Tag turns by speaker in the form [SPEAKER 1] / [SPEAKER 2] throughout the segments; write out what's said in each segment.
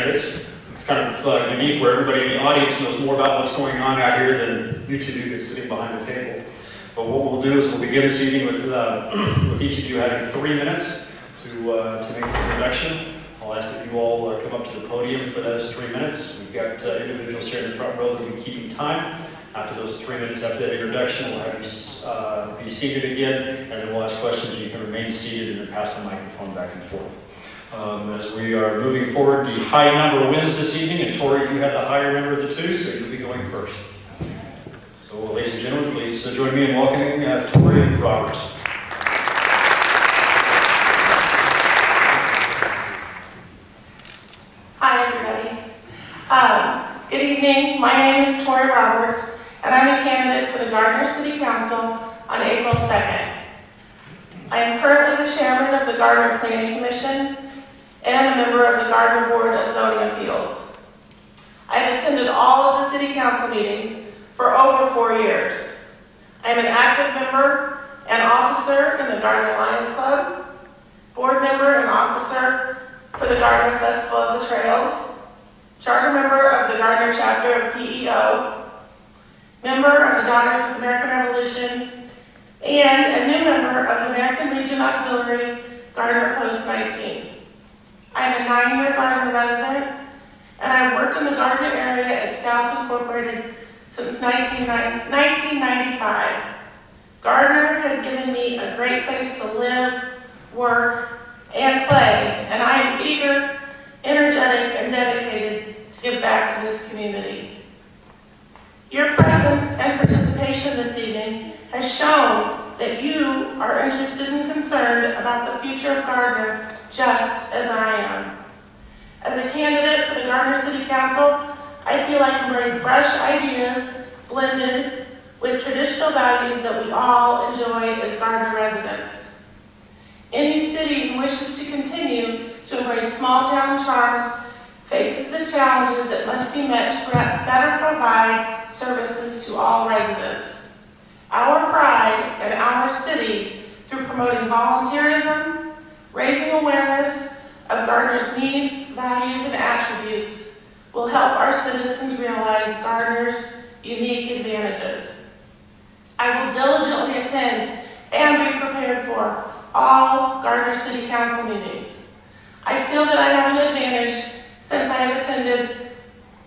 [SPEAKER 1] It's kind of unique where everybody in the audience knows more about what's going on out here than you two do that's sitting behind the table. But what we'll do is we'll begin this evening with each of you having 3 minutes to make the introduction. I'll ask that you all come up to the podium for those 3 minutes. We've got individuals here in the front row that will be keeping time. After those 3 minutes after that introduction, we'll have you be seated again, and then we'll ask questions. You can remain seated and then pass the microphone back and forth. As we are moving forward, the high number wins this evening, and Tori, you had the higher number of the two, so you'll be going first. So, ladies and gentlemen, please join me in welcoming Tori Roberts.
[SPEAKER 2] Hi, everybody. Good evening. My name is Tori Roberts, and I'm a candidate for the Gardner City Council on April 2nd. I am currently the chairman of the Gardner Planning Commission and a member of the Gardner Board of Zoning Appeals. I have attended all of the City Council meetings for over 4 years. I am an active member and officer in the Gardner Lions Club, board member and officer for the Gardner Festival of the Trails, charter member of the Gardner chapter of PEO, member of the Daughters of the American Revolution, and a new member of the American Legion Auxiliary, Gardner Post 19. I am a 9-year Gardner resident, and I've worked in the Gardner area at Stouss Incorporated since 1995. Gardner has given me a great place to live, work, and play, and I am eager, energetic, and dedicated to give back to this community. Your presence and participation this evening has shown that you are interested and concerned about the future of Gardner just as I am. As a candidate for the Gardner City Council, I feel I can bring fresh ideas blended with traditional values that we all enjoy as Gardner residents. Any city who wishes to continue to embrace small town charms faces the challenges that must be met to better provide services to all residents. Our pride in our city through promoting volunteerism, raising awareness of Gardner's needs, values, and attributes will help our citizens realize Gardner's unique advantages. I will diligently attend and be prepared for all Gardner City Council meetings. I feel that I have an advantage since I have attended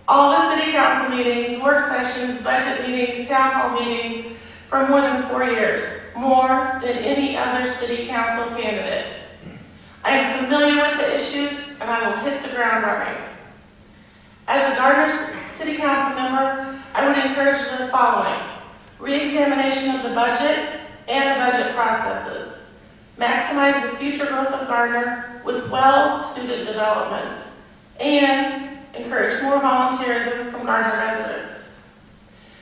[SPEAKER 2] all the City Council meetings, work sessions, budget meetings, town hall meetings for more than 4 years, more than any other City Council candidate. I am familiar with the issues, and I will hit the ground running. As a Gardner City Council member, I would encourage the following: re-examination of the budget and the budget processes, maximize the future growth of Gardner with well-suited developments, and encourage more volunteerism from Gardner residents.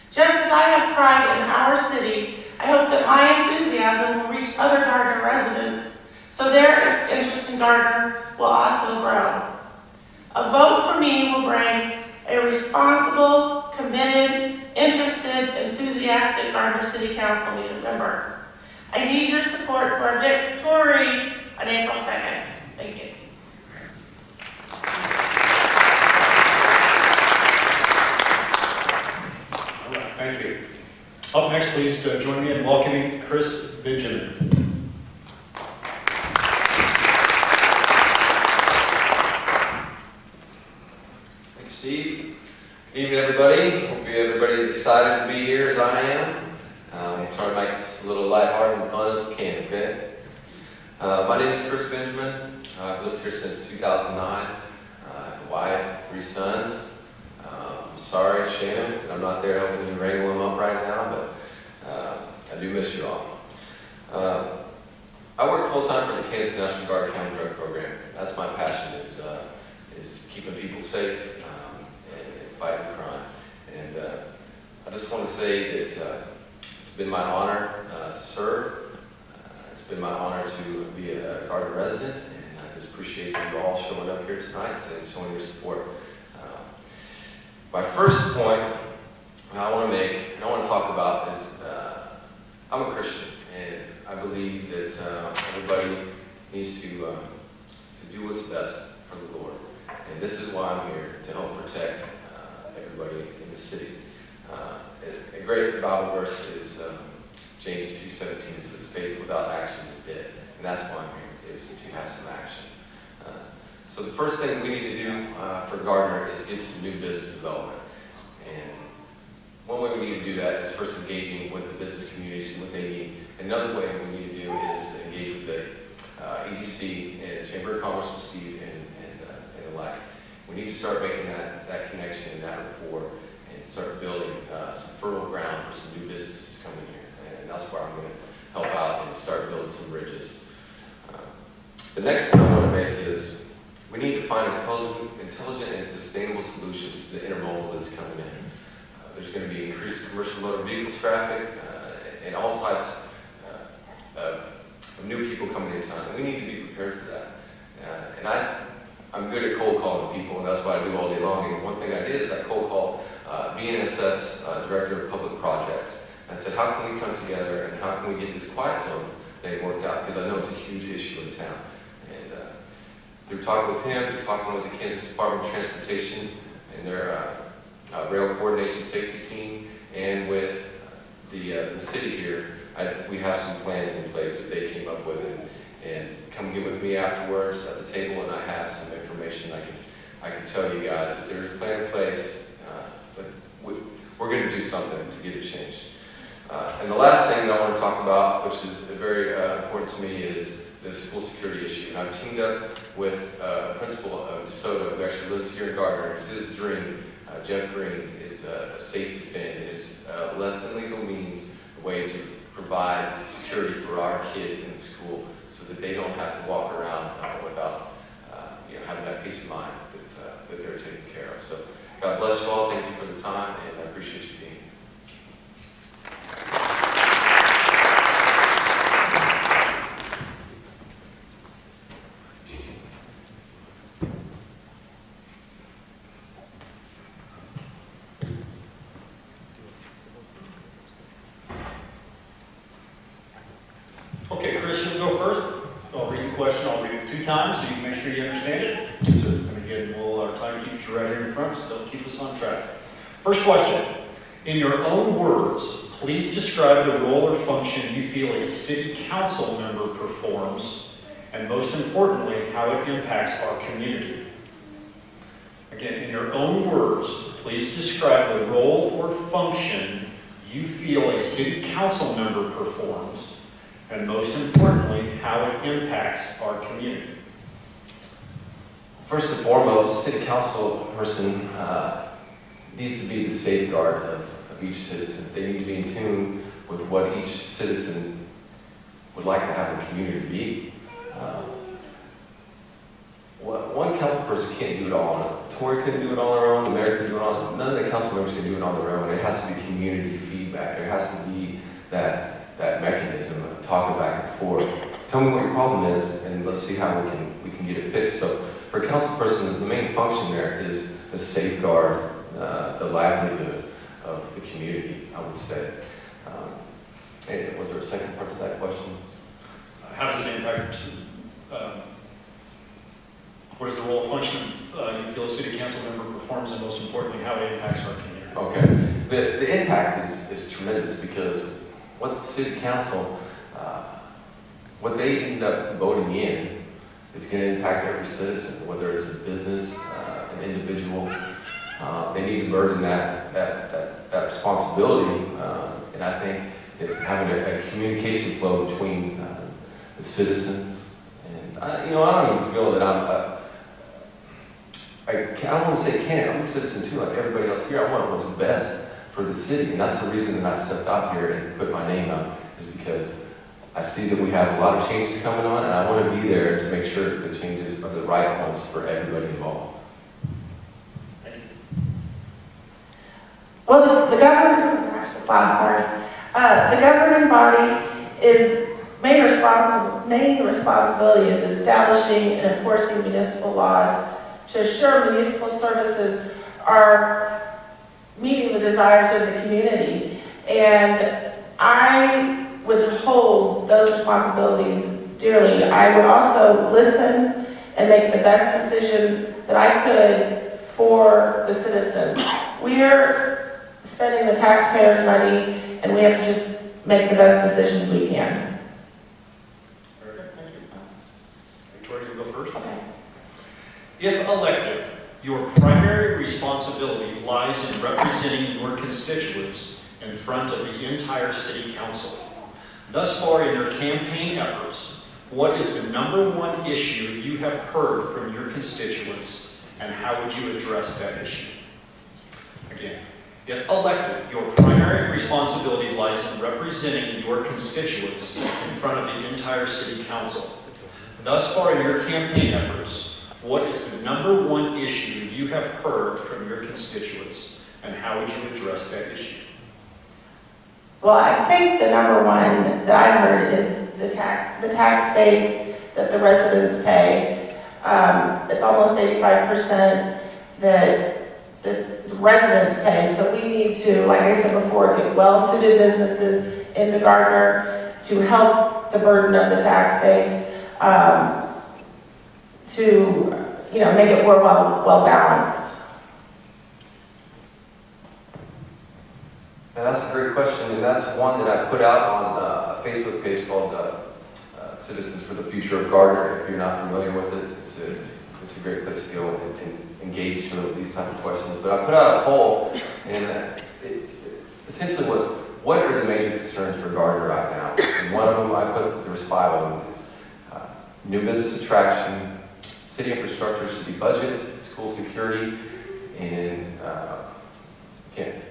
[SPEAKER 2] Just as I have pride in our city, I hope that my enthusiasm will reach other Gardner residents so their interest in Gardner will also grow. A vote for me will bring a responsible, committed, interested, enthusiastic Gardner City Council member. I need your support for a victory on April 2nd. Thank you.
[SPEAKER 1] All right, thank you. Up next, please join me in welcoming Chris Benjamin.
[SPEAKER 3] Steve. Good evening, everybody. Hope everybody's excited to be here as I am. We'll try to make this a little lighthearted and fun as we can, okay? My name is Chris Benjamin. I've lived here since 2009. I have a wife, 3 sons. I'm sorry, Shannon, that I'm not there helping you wrangle them up right now, but I do miss you all. I work full-time for the Kansas National Guard County Drug Program. That's my passion, is keeping people safe and fighting crime. And I just want to say that it's been my honor to serve. It's been my honor to be a Gardner resident, and I just appreciate you all showing up here tonight and showing your support. My first point I want to make, and I want to talk about is I'm a Christian, and I believe that everybody needs to do what's best for the Lord. And this is why I'm here, to help protect everybody in the city. A great Bible verse is James 2:17. It says, faith without action is dead. And that's why I'm here, is to have some action. So the first thing we need to do for Gardner is get some new business development. And one way we need to do that is first engaging with the business communities and what they need. Another way we need to do is engage with the EDC and Chamber of Commerce with Steve and the like. We need to start making that connection and that rapport and start building some fertile ground for some new businesses coming here. And that's where I'm going to help out and start building some bridges. The next point I want to make is we need to find intelligent and sustainable solutions to the intermodal that's coming in. There's going to be increased commercial motor vehicle traffic and all types of new people coming in town. We need to be prepared for that. And I'm good at cold calling people, and that's what I do all day long. And one thing I did is I cold called BNSF's Director of Public Projects. I said, how can we come together and how can we get this quiet zone thing worked out? Because I know it's a huge issue in town. And through talking with him, through talking with the Kansas Department of Transportation and their rail coordination safety team, and with the city here, we have some plans in place that they came up with, and come get with me afterwards at the table, and I have some information I can tell you guys that there's a plan in place, but we're going to do something to get it changed. And the last thing that I want to talk about, which is very important to me, is the school security issue. And I've teamed up with a principal of DeSoto who actually lives here in Gardner. It's his dream. Jeff Green is a safe defend. It's less than lethal means, a way to provide security for our kids in school so that they don't have to walk around without having that peace of mind that they're taken care of. So God bless you all. Thank you for the time, and I appreciate you being here.
[SPEAKER 1] Okay, Chris, you'll go first. I'll read the question. I'll read it 2 times so you can make sure you understand it. So, and again, our timekeepers are right here in front, so they'll keep us on track. First question. In your own words, please describe the role or function you feel a city council member performs, and most importantly, how it impacts our community. Again, in your own words, please describe the role or function you feel a city council member performs, and most importantly, how it impacts our community.
[SPEAKER 3] First and foremost, the city council person needs to be the safeguard of each citizen. They need to be in tune with what each citizen would like to have the community be. One council person can't do it all on it. Tori couldn't do it all on her own, the mayor couldn't do it all on. None of the council members can do it on their own. It has to be community feedback. There has to be that mechanism of talking back and forth. Tell me what your problem is, and let's see how we can get it fixed. So for a council person, the main function there is to safeguard the livelihood of the community, I would say. And was there a second part to that question?
[SPEAKER 1] How does it impact, what is the role or function you feel a city council member performs, and most importantly, how it impacts our community?
[SPEAKER 3] Okay. The impact is tremendous, because what the city council, what they end up voting in is going to impact every citizen, whether it's a business, an individual. They need to burden that responsibility, and I think that having a communication flow between the citizens, and I don't even feel that I don't want to say can't. I'm a citizen too, like everybody else here. I want what's best for the city, and that's the reason that I stepped out here and put my name up, is because I see that we have a lot of changes coming on, and I want to be there to make sure that the changes are the right ones for everybody involved.
[SPEAKER 1] Thank you.
[SPEAKER 2] Well, the governing body is main responsibility is establishing and enforcing municipal laws to assure municipal services are meeting the desires of the community. And I would hold those responsibilities dearly. I would also listen and make the best decision that I could for the citizen. We're spending the taxpayers' money, and we have to just make the best decisions we can.
[SPEAKER 1] Very good, thank you. Victoria, you go first.
[SPEAKER 2] Okay.
[SPEAKER 1] If elected, your primary responsibility lies in representing your constituents in front of the entire city council. Thus far in your campaign efforts, what is the #1 issue you have heard from your constituents, and how would you address that issue? Again, if elected, your primary responsibility lies in representing your constituents in front of the entire city council. Thus far in your campaign efforts, what is the #1 issue you have heard from your constituents, and how would you address that issue?
[SPEAKER 2] Well, I think the #1 that I heard is the tax base that the residents pay. It's almost 85% that the residents pay. So we need to, like I said before, get well-suited businesses into Gardner to help the burden of the tax base, to make it more well balanced.
[SPEAKER 3] And that's a great question, and that's one that I put out on a Facebook page called Citizens for the Future of Gardner. If you're not familiar with it, it's a great place to go and engage each other with these type of questions. But I put out a poll, and it essentially was, what are the major concerns for Gardner right now? And one of them, there was 5 of them, is new business attraction, city infrastructure, city budget, school security, and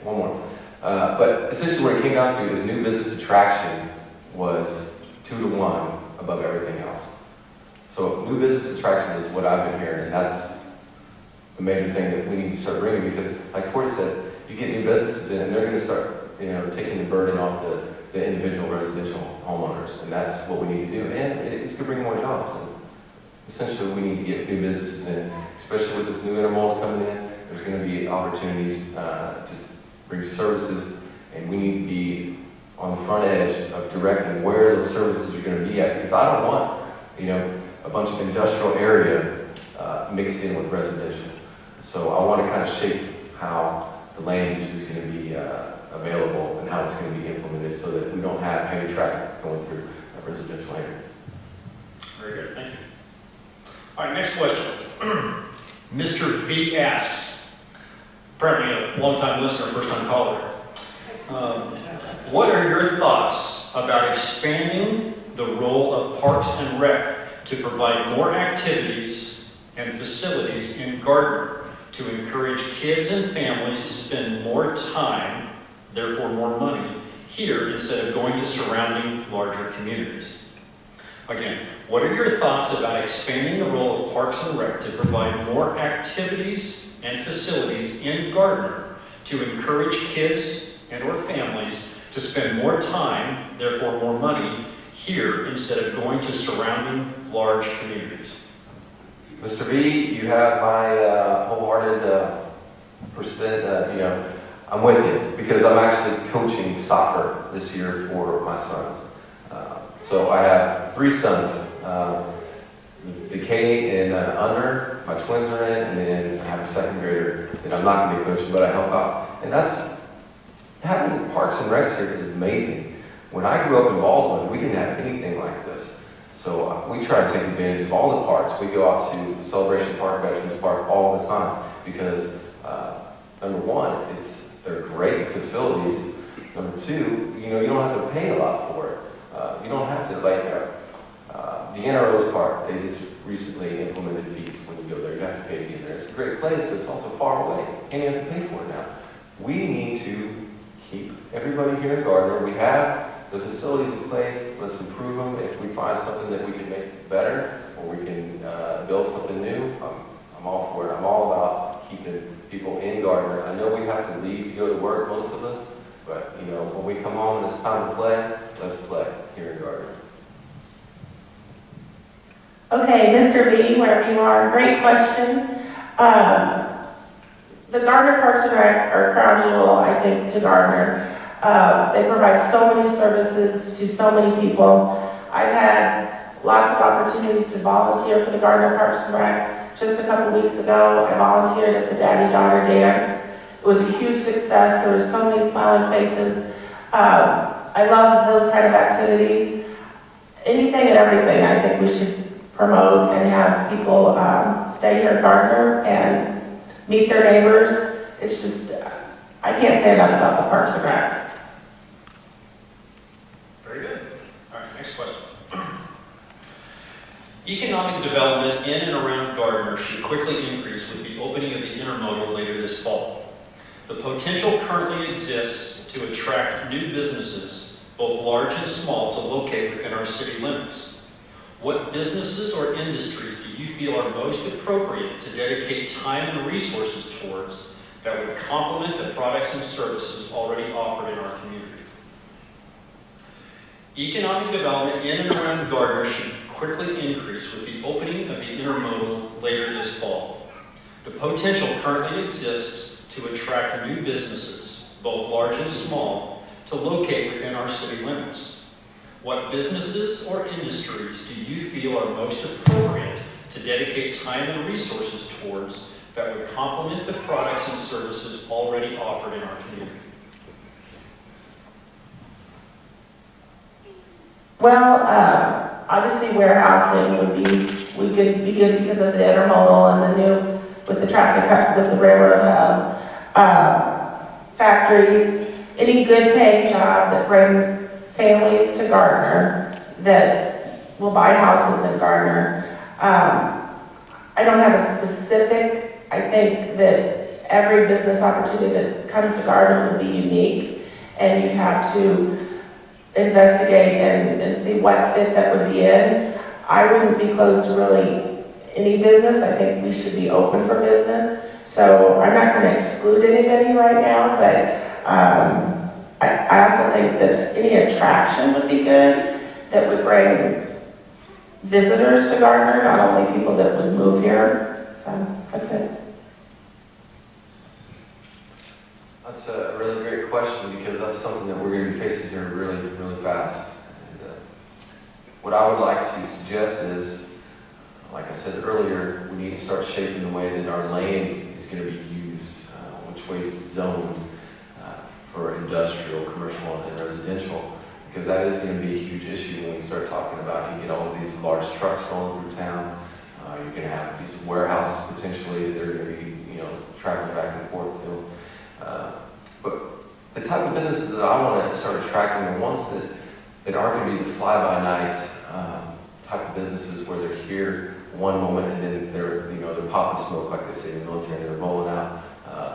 [SPEAKER 3] one more. But essentially what it came down to is new business attraction was 2 to 1 above everything else. So new business attraction is what I've been hearing, and that's the major thing that we need to start bringing, because like Corey said, you get new businesses in and they're going to start taking the burden off the individual residential homeowners, and that's what we need to do. And it's going to bring more jobs. And essentially we need to get new businesses in, especially with this new intermodal coming in. There's going to be opportunities to bring services, and we need to be on the front edge of directing where those services are going to be at, because I don't want a bunch of industrial area mixed in with residential. So I want to kind of shape how the land use is going to be available and how it's going to be implemented, so that we don't have heavy traffic going through a residential area.
[SPEAKER 1] Very good, thank you. All right, next question. Mr. V asks, apparently a long-time listener, first-time caller, what are your thoughts about expanding the role of Parks and Rec to provide more activities and facilities in Gardner to encourage kids and families to spend more time, therefore more money, here instead of going to surrounding larger communities? Again, what are your thoughts about expanding the role of Parks and Rec to provide more activities and facilities in Gardner to encourage kids and or families to spend more time, therefore more money, here instead of going to surrounding large communities?
[SPEAKER 3] Mr. B, you have my wholehearted I'm with you, because I'm actually coaching soccer this year for my sons. So I have 3 sons. The K and under, my twins are in, and then I have a 2nd grader that I'm not going to be coaching, but I help out. And having Parks and Recs here is amazing. When I grew up in Baldwin, we didn't have anything like this. So we try to take advantage of all the parks. We go out to Celebration Park, Veterans Park all the time, because number 1, they're great facilities. Number 2, you don't have to pay a lot for it. You don't have to, the NRO's Park, they just recently implemented fees when you go there. You have to pay to get there. It's a great place, but it's also far away, and you have to pay for it now. We need to keep everybody here in Gardner. We have the facilities in place. Let's improve them. If we find something that we can make better, or we can build something new, I'm all for it. I'm all about keeping people in Gardner. I know we have to leave to go to work, most of us, but when we come home and it's time to play, let's play here in Gardner.
[SPEAKER 2] Okay, Mr. B, wherever you are, great question. The Gardner Parks and Rec are crown jewel, I think, to Gardner. They provide so many services to so many people. I've had lots of opportunities to volunteer for the Gardner Parks and Rec, just a couple weeks ago. I volunteered at the daddy-daughter dance. It was a huge success. There were so many smiling faces. I love those kind of activities. Anything and everything I think we should promote and have people stay here at Gardner and meet their neighbors. It's just, I can't say enough about the Parks and Rec.
[SPEAKER 1] Very good. All right, next question. Economic development in and around Gardner should quickly increase with the opening of the intermodal later this fall. The potential currently exists to attract new businesses, both large and small, to locate within our city limits. What businesses or industries do you feel are most appropriate to dedicate time and resources towards that would complement the products and services already offered in our community? Economic development in and around Gardner should quickly increase with the opening of the intermodal later this fall. The potential currently exists to attract new businesses, both large and small, to locate within our city limits. What businesses or industries do you feel are most appropriate to dedicate time and resources towards that would complement the products and services already offered in our community?
[SPEAKER 2] Well, obviously warehousing would be good because of the intermodal and the new, with the traffic hub, with the railroad hub. Factories, any good paying job that brings families to Gardner, that will buy houses in Gardner. I don't have a specific, I think that every business opportunity that comes to Gardner would be unique, and you have to investigate and see what fit that would be in. I wouldn't be closed to really any business. I think we should be open for business. So I'm not going to exclude anybody right now, but I also think that any attraction would be good that would bring visitors to Gardner, not only people that would move here. So that's it.
[SPEAKER 3] That's a really great question because that's something that we're going to be facing here really, really fast. And, what I would like to suggest is, like I said earlier, we need to start shaping the way that our land is going to be used, which way it's zoned for industrial, commercial, and residential, because that is going to be a huge issue when we start talking about, you get all of these large trucks rolling through town. You're going to have these warehouses potentially that they're going to be, traveling back and forth to. But the type of businesses that I want to start attracting are ones that aren't going to be the fly-by-night type of businesses where they're here one moment and then they're popping smoke, like they say in the military, and they're rolling out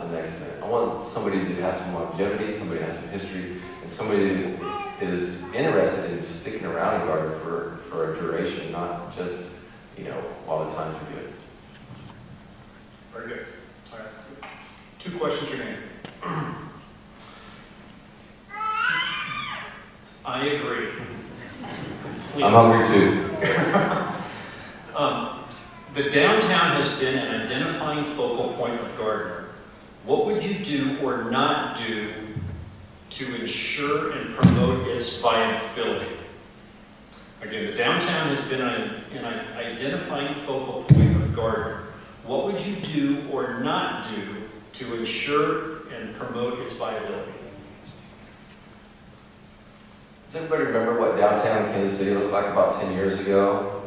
[SPEAKER 3] the next minute. I want somebody that has some longevity, somebody that has some history, and somebody that is interested in sticking around in Gardner for a duration, not just while the times are good.
[SPEAKER 1] Very good. All right. 2 questions remaining. I agree. Completely.
[SPEAKER 3] I'm hungry too.
[SPEAKER 1] The downtown has been an identifying focal point of Gardner. What would you do or not do to ensure and promote its viability? Again, the downtown has been an identifying focal point of Gardner. What would you do or not do to ensure and promote its viability?
[SPEAKER 3] Does everybody remember what downtown Kansas City looked like about 10 years ago?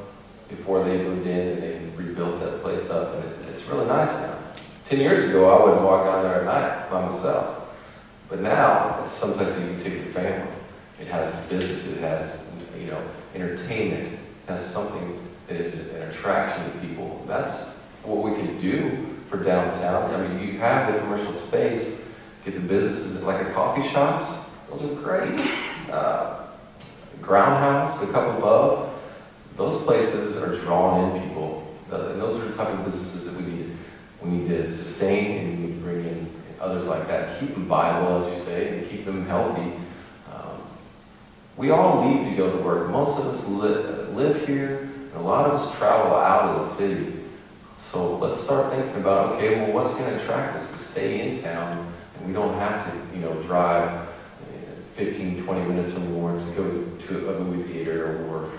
[SPEAKER 3] Before they moved in and they rebuilt that place up, and it's really nice now. 10 years ago, I wouldn't walk down there at night by myself. But now, it's someplace that you can take your family. It has business, it has, entertainment, it has something that is an attraction to people. That's what we can do for downtown. I mean, you have the commercial space, get the businesses like a coffee shops, those are great. Ground House, a couple above, those places are drawing in people. And those are the type of businesses that we need to sustain, and we need to bring in others like that, keep them viable, as you say, and keep them healthy. We all leave to go to work. Most of us live here, and a lot of us travel out of the city. So let's start thinking about, okay, well, what's going to attract us to stay in town, and we don't have to, drive 15, 20 minutes or more to go to a movie theater or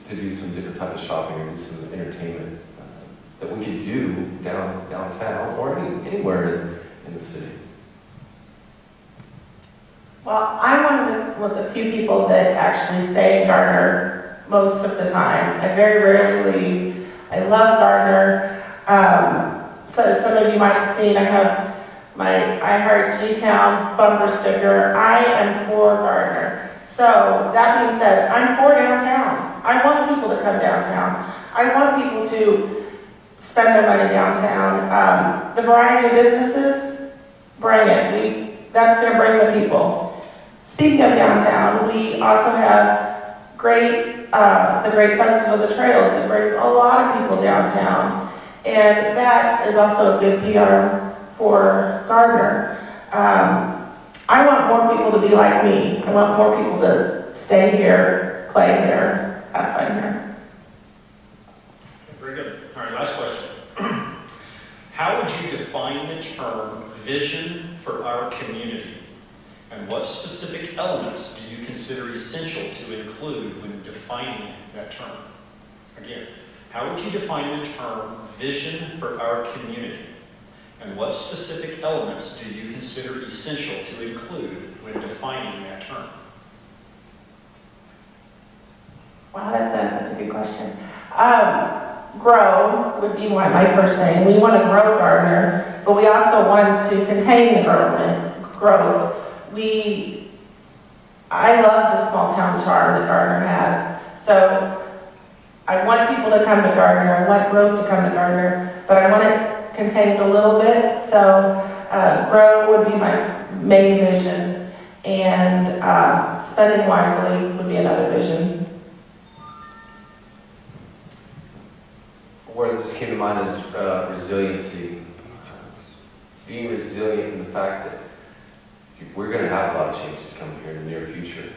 [SPEAKER 3] to do some different type of shopping or do some entertainment. that we could do downtown or anywhere in the city.
[SPEAKER 2] Well, I'm one of the few people that actually stay in Gardner most of the time. I very rarely leave. I love Gardner. So some of you might have seen, I have my I Heart G-Town bumper sticker. I am for Gardner. So that being said, I'm for downtown. I want people to come downtown. I want people to spend their money downtown. The variety of businesses, bring it. That's going to bring the people. Speaking of downtown, we also have the Great Festival of the Trails that brings a lot of people downtown. And that is also a good PR for Gardner. I want more people to be like me. I want more people to stay here, play here, have fun here.
[SPEAKER 1] Very good. All right, last question. How would you define the term vision for our community? And what specific elements do you consider essential to include when defining that term? Again, how would you define the term vision for our community? And what specific elements do you consider essential to include when defining that term?
[SPEAKER 2] Wow, that's a good question. Grow would be my first thing. We want to grow Gardner, but we also want to contain the growth. I love the small town charm that Gardner has. So I want people to come to Gardner. I want growth to come to Gardner, but I want it contained a little bit. So grow would be my main vision, and spending wisely would be another vision.
[SPEAKER 3] What just came to mind is resiliency. Being resilient in the fact that we're going to have a lot of changes coming here in the near future.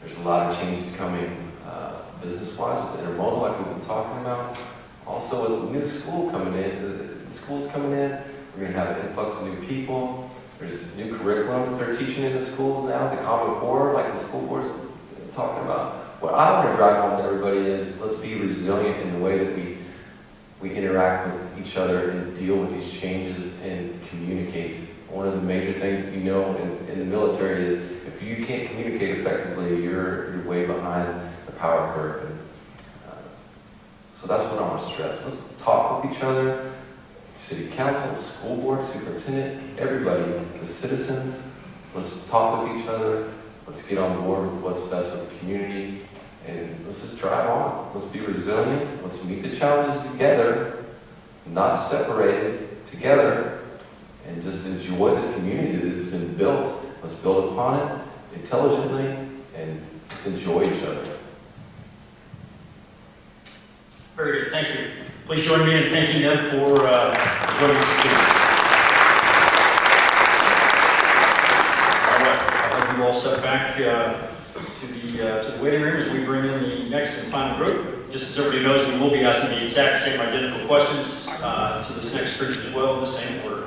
[SPEAKER 3] There's a lot of changes coming business-wise with intermodal, like we've been talking about. Also, with new school coming in, the schools coming in, we're going to have an influx of new people. There's new curriculum that they're teaching in the schools now, the Common Core, like the school board's talking about. What I want to drive home to everybody is let's be resilient in the way that we interact with each other and deal with these changes and communicate. One of the major things that you know in the military is if you can't communicate effectively, you're way behind the power curve. And, so that's what I want to stress. Let's talk with each other, city council, school board, superintendent, everybody, the citizens. Let's talk with each other. Let's get on board with what's best for the community. And let's just drive on. Let's be resilient. Let's meet the challenges together, not separated, together. And just enjoy this community that has been built. Let's build upon it intelligently and just enjoy each other.
[SPEAKER 1] Very good, thank you. Please join me in thanking them for joining us today. All right, I'll have you all step back to the waiting room as we bring in the next and final group. Just as everybody knows, we will be asking the exact same identical questions to this next group as well in the same order.